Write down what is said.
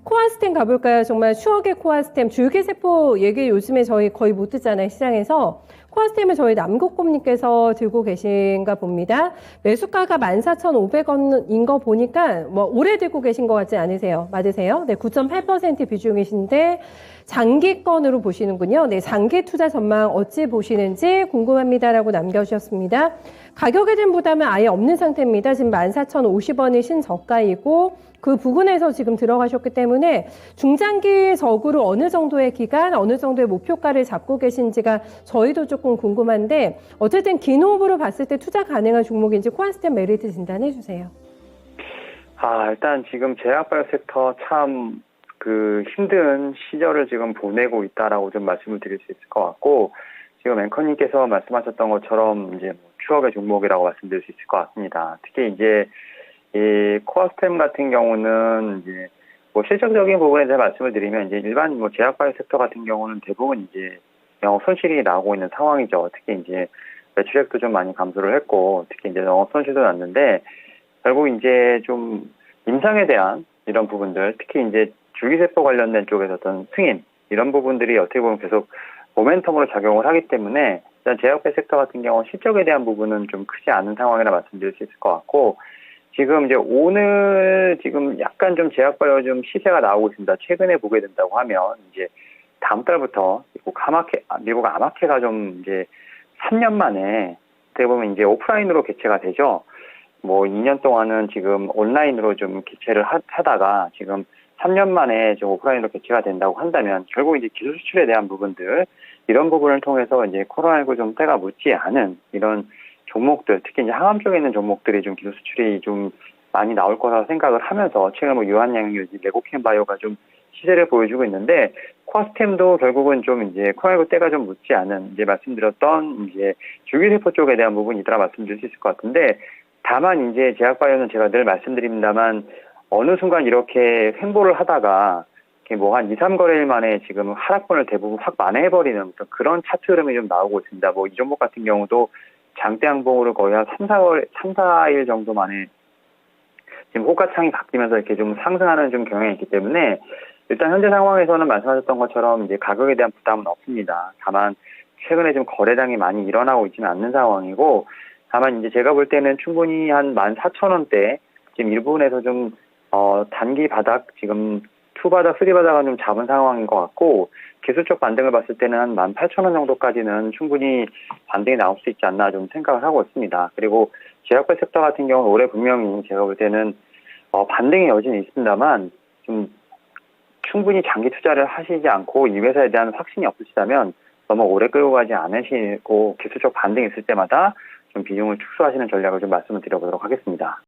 코아스템 가볼까요? 정말 추억의 코아스템. 줄기세포 얘기 요즘에 저희 거의 못 듣잖아요, 시장에서. 코아스템을 저희 남국곰님께서 들고 계신가 봅니다. 매수가가 14,500원인 거 보니까 뭐 오래 들고 계신 것 같지 않으세요? 맞으세요? 네, 9.8% 비중이신데 장기권으로 보시는군요. 네, 장기 투자 전망 어찌 보시는지 궁금합니다라고 남겨주셨습니다. 가격에 대한 부담은 아예 없는 상태입니다. 지금 14,050원이 신저가이고 그 부분에서 지금 들어가셨기 때문에 중장기적으로 어느 정도의 기간, 어느 정도의 목표가를 잡고 계신지가 저희도 조금 궁금한데 어쨌든 긴 호흡으로 봤을 때 투자 가능한 종목인지 코아스템 메리트 진단해 주세요. 일단 지금 제약바이오 섹터 참 힘든 시절을 지금 보내고 있다라고 좀 말씀을 드릴 수 있을 것 같고, 지금 앵커님께서 말씀하셨던 것처럼 이제 추억의 종목이라고 말씀드릴 수 있을 것 같습니다. 특히 이제 이 코아스템 같은 경우는 이제 실적적인 부분에 대해 말씀을 드리면 이제 일반 제약바이오 섹터 같은 경우는 대부분 이제 영업 손실이 나오고 있는 상황이죠. 특히 이제 매출액도 좀 많이 감소를 했고, 특히 이제 영업 손실도 났는데 결국 이제 좀 임상에 대한 이런 부분들, 특히 이제 줄기세포 관련된 쪽에서 어떤 승인 이런 부분들이 어떻게 보면 계속 모멘텀으로 작용을 하기 때문에 일단 제약바이오 섹터 같은 경우 실적에 대한 부분은 좀 크지 않은 상황이라 말씀드릴 수 있을 것 같고, 지금 이제 오늘 지금 약간 좀 제약바이오 좀 시세가 나오고 있습니다. 최근에 보게 된다고 하면 이제 다음 달부터 미국 아마케가 좀 이제 3년 만에 어떻게 보면 이제 오프라인으로 개최가 되죠. 2년 동안은 지금 온라인으로 좀 개최를 하다가 지금 3년 만에 좀 오프라인으로 개최가 된다고 한다면 결국 이제 기술 수출에 대한 부분들, 이런 부분을 통해서 이제 코로나19 좀 때가 묻지 않은 이런 종목들, 특히 이제 항암 쪽에 있는 종목들이 좀 기술 수출이 좀 많이 나올 거라고 생각을 하면서 최근 유한양료, 레고캠 바이오가 좀 시세를 보여주고 있는데, 코아스템도 결국은 좀 이제 코로나19 때가 좀 묻지 않은 이제 말씀드렸던 이제 줄기세포 쪽에 대한 부분이더라 말씀드릴 수 있을 것 같은데, 다만 이제 제약바이오는 제가 늘 말씀드립니다만 어느 순간 이렇게 횡보를 하다가 한 2, 3거래일 만에 지금 하락권을 대부분 확 만회해버리는 그런 차트 흐름이 좀 나오고 있습니다. 이 종목 같은 경우도 장대 양봉으로 거의 한 3, 4일 정도 만에 지금 호가창이 바뀌면서 이렇게 좀 상승하는 좀 경향이 있기 때문에 일단 현재 상황에서는 말씀하셨던 것처럼 이제 가격에 대한 부담은 없습니다. 다만 최근에 좀 거래량이 많이 일어나고 있지는 않는 상황이고, 다만 이제 제가 볼 때는 충분히 한 14,000원대 지금 일부분에서 좀 단기 바닥, 지금 2바닥, 3바닥은 좀 잡은 상황인 것 같고, 기술적 반등을 봤을 때는 한 18,000원 정도까지는 충분히 반등이 나올 수 있지 않나 좀 생각을 하고 있습니다. 그리고 제약바 섹터 같은 경우는 올해 분명히 제가 볼 때는 반등의 여지는 있습니다만 좀 충분히 장기 투자를 하시지 않고 이 회사에 대한 확신이 없으시다면 너무 오래 끌고 가지 않으시고 기술적 반등이 있을 때마다 좀 비중을 축소하시는 전략을 좀 말씀을 드려보도록 하겠습니다.